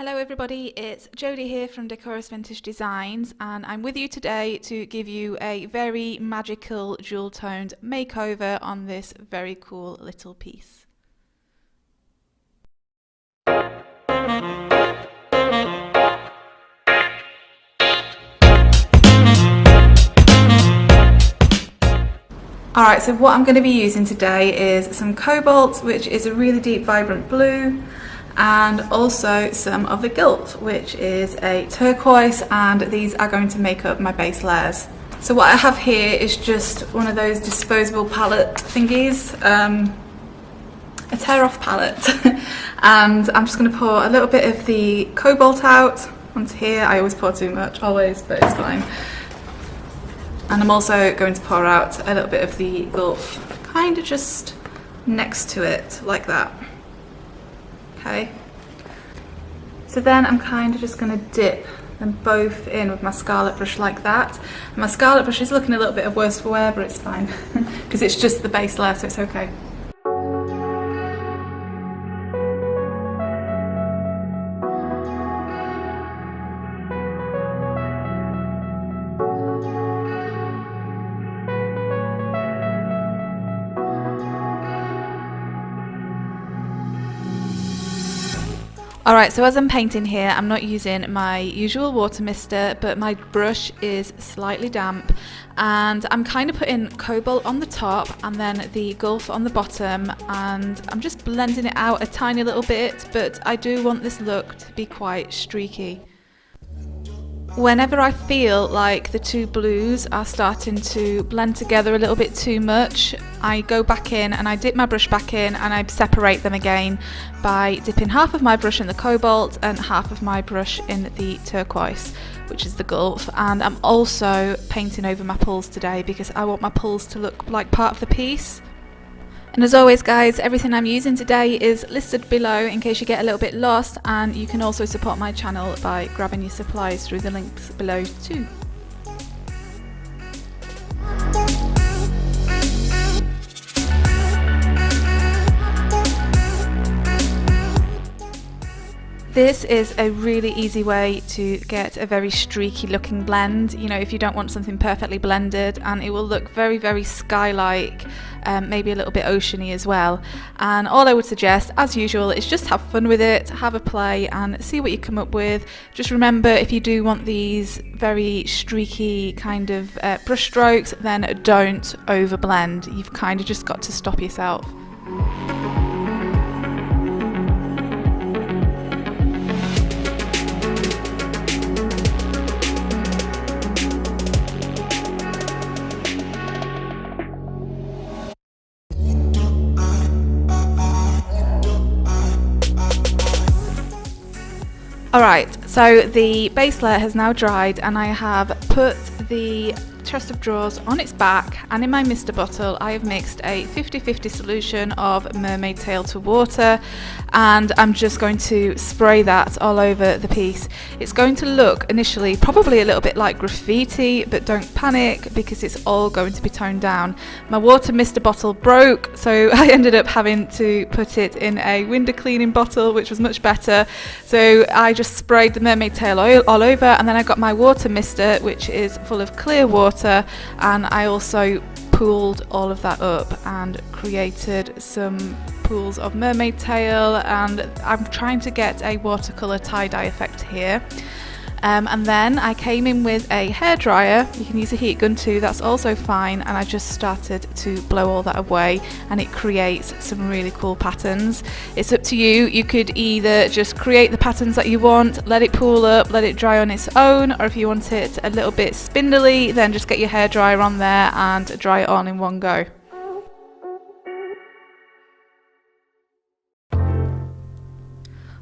Hello everybody, it's Jodie here from Decorous Vintage Designs, and I'm with you today to give you a very magical jewel toned makeover on this very cool little piece. Alright, so what I'm going to be using today is some cobalt, which is a really deep vibrant blue, and also some of the gilt, which is a turquoise, and these are going to make up my base layers. So what I have here is just one of those disposable palette thingies, a tear off palette, and I'm just going to pour a little bit of the cobalt out onto here. I always pour too much, always, but it's fine. And I'm also going to pour out a little bit of the gilt, kind of just next to it, like that. Okay. So then I'm kind of just going to dip them both in with my scarlet brush like that. And my scarlet brush is looking a little bit of worse for wear, but it's fine because it's just the base layer, so it's okay. Alright, so as I'm painting here, I'm not using my usual water mister, but my brush is slightly damp, and I'm kind of putting cobalt on the top and then the gulf on the bottom, and I'm just blending it out a tiny little bit, but I do want this look to be quite streaky. Whenever I feel like the two blues are starting to blend together a little bit too much, I go back in and I dip my brush back in and I separate them again by dipping half of my brush in the cobalt and half of my brush in the turquoise, which is the gulf. And I'm also painting over my pulls today because I want my pulls to look like part of the piece. And as always guys, everything I'm using today is listed below in case you get a little bit lost, and you can also support my channel by grabbing your supplies through the links below too. This is a really easy way to get a very streaky looking blend, you know, if you don't want something perfectly blended, and it will look very, very sky-like, maybe a little bit oceany as well. And all I would suggest, as usual, is just have fun with it, have a play and see what you come up with. Just remember, if you do want these very streaky kind of brush strokes, then don't over blend. You've kind of just got to stop yourself. Alright, so the base layer has now dried, and I have put the chest of drawers on its back, and in my mister bottle I have mixed a 50-50 solution of mermaid tail to water, and I'm just going to spray that all over the piece. It's going to look initially probably a little bit like graffiti, but don't panic because it's all going to be toned down. My water mister bottle broke, so I ended up having to put it in a window cleaning bottle, which was much better. So I just sprayed the mermaid tail oil all over, and then I got my water mister, which is full of clear water, and I also pooled all of that up and created some pools of mermaid tail, and I'm trying to get a watercolour tie-dye effect here. And then I came in with a hairdryer. You can use a heat gun too, that's also fine, and I just started to blow all that away, and it creates some really cool patterns. It's up to you. You could either just create the patterns that you want, let it pool up, let it dry on its own, or if you want it a little bit spindly, then just get your hairdryer on there and dry it on in one go.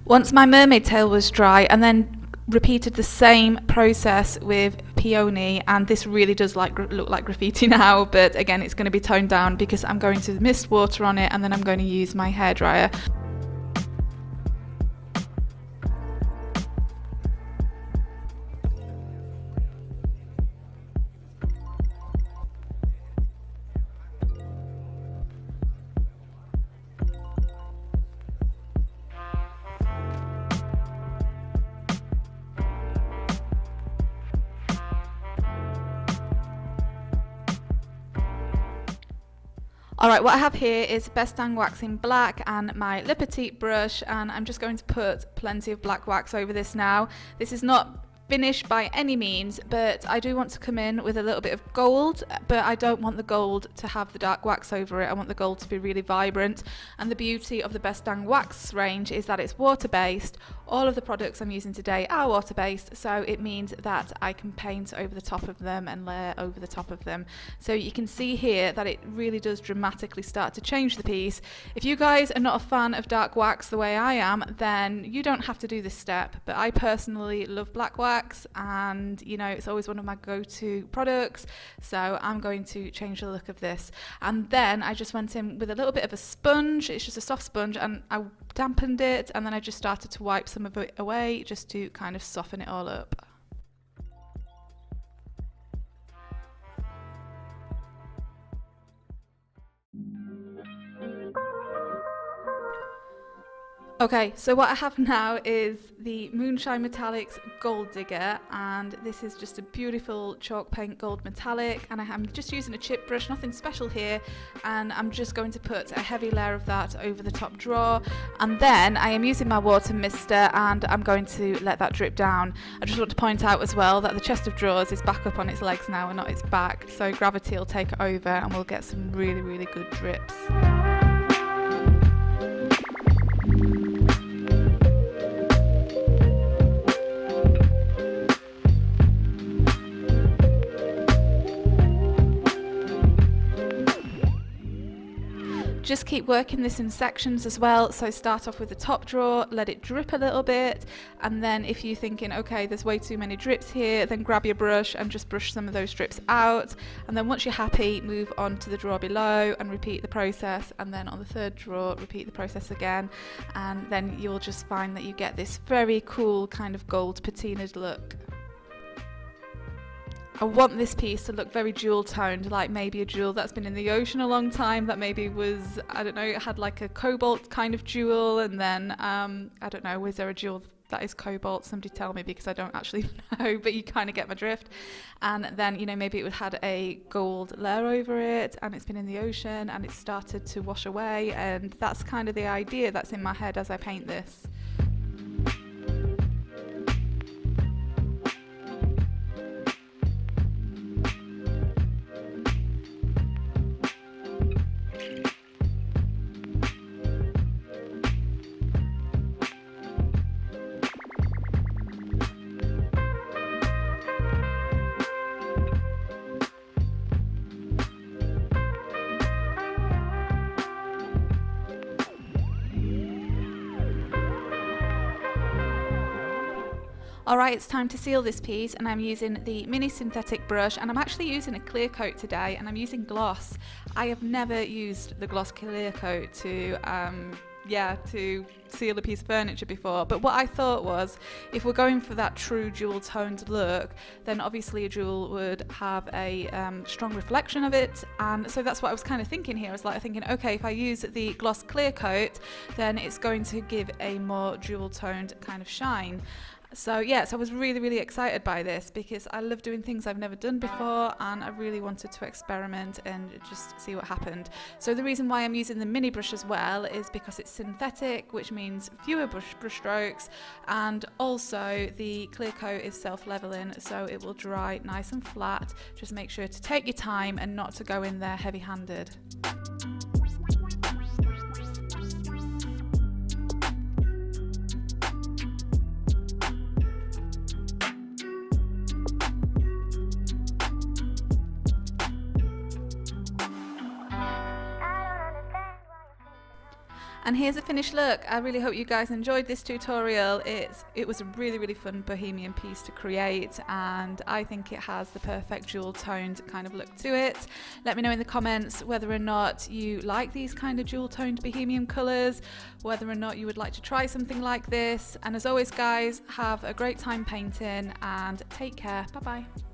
Once my mermaid tail was dry, and then repeated the same process with peony, and this really does look like graffiti now, but again it's going to be toned down because I'm going to mist water on it, and then I'm going to use my hairdryer. Alright, what I have here is Best Dang Wax in black and my Le Petit brush, and I'm just going to put plenty of black wax over this now. This is not finished by any means, but I do want to come in with a little bit of gold, but I don't want the gold to have the dark wax over it. I want the gold to be really vibrant, and the beauty of the Best Dang Wax range is that it's water based. All of the products I'm using today are water based, so it means that I can paint over the top of them and layer over the top of them. So you can see here that it really does dramatically start to change the piece. If you guys are not a fan of dark wax the way I am, then you don't have to do this step, but I personally love black wax, and you know, it's always one of my go-to products, so I'm going to change the look of this. And then I just went in with a little bit of a sponge. It's just a soft sponge, and I dampened it, and then I just started to wipe some of it away just to kind of soften it all up. Okay, so what I have now is the Moonshine Metallics Gold Digger, and this is just a beautiful chalk paint gold metallic, and I'm just using a chip brush, nothing special here, and I'm just going to put a heavy layer of that over the top drawer, and then I am using my water mister and I'm going to let that drip down. I just want to point out as well that the chest of drawers is back up on its legs now and not its back, so gravity will take it over and we'll get some really, really good drips. Just keep working this in sections as well, so start off with the top drawer, let it drip a little bit, and then if you're thinking, okay, there's way too many drips here, then grab your brush and just brush some of those drips out, and then once you're happy, move on to the drawer below and repeat the process, and then on the third drawer, repeat the process again, and then you'll just find that you get this very cool kind of gold patinaed look. I want this piece to look very jewel toned, like maybe a jewel that's been in the ocean a long time, that maybe was, I don't know, it had like a cobalt kind of jewel, and then, I don't know, is there a jewel that is cobalt? Somebody tell me, because I don't actually know, but you kind of get my drift. And then, you know, maybe it would had a gold layer over it, and it's been in the ocean, and it started to wash away, and that's kind of the idea that's in my head as I paint this. Alright, it's time to seal this piece, and I'm using the mini synthetic brush, and I'm actually using a clear coat today, and I'm using gloss. I have never used the gloss clear coat to seal a piece of furniture before, but what I thought was, if we're going for that true jewel toned look, then obviously a jewel would have a strong reflection of it, and so that's what I was kind of thinking here. I was like thinking, okay, if I use the gloss clear coat, then it's going to give a more jewel toned kind of shine. So yes, I was really, really excited by this because I love doing things I've never done before, and I really wanted to experiment and just see what happened. So the reason why I'm using the mini brush as well is because it's synthetic, which means fewer brush strokes, and also the clear coat is self-leveling, so it will dry nice and flat. Just make sure to take your time and not to go in there heavy-handed. And here's a finished look. I really hope you guys enjoyed this tutorial. It was a really, really fun bohemian piece to create, and I think it has the perfect jewel toned kind of look to it. Let me know in the comments whether or not you like these kind of jewel toned bohemian colours, whether or not you would like to try something like this. And as always guys, have a great time painting and take care. Bye bye.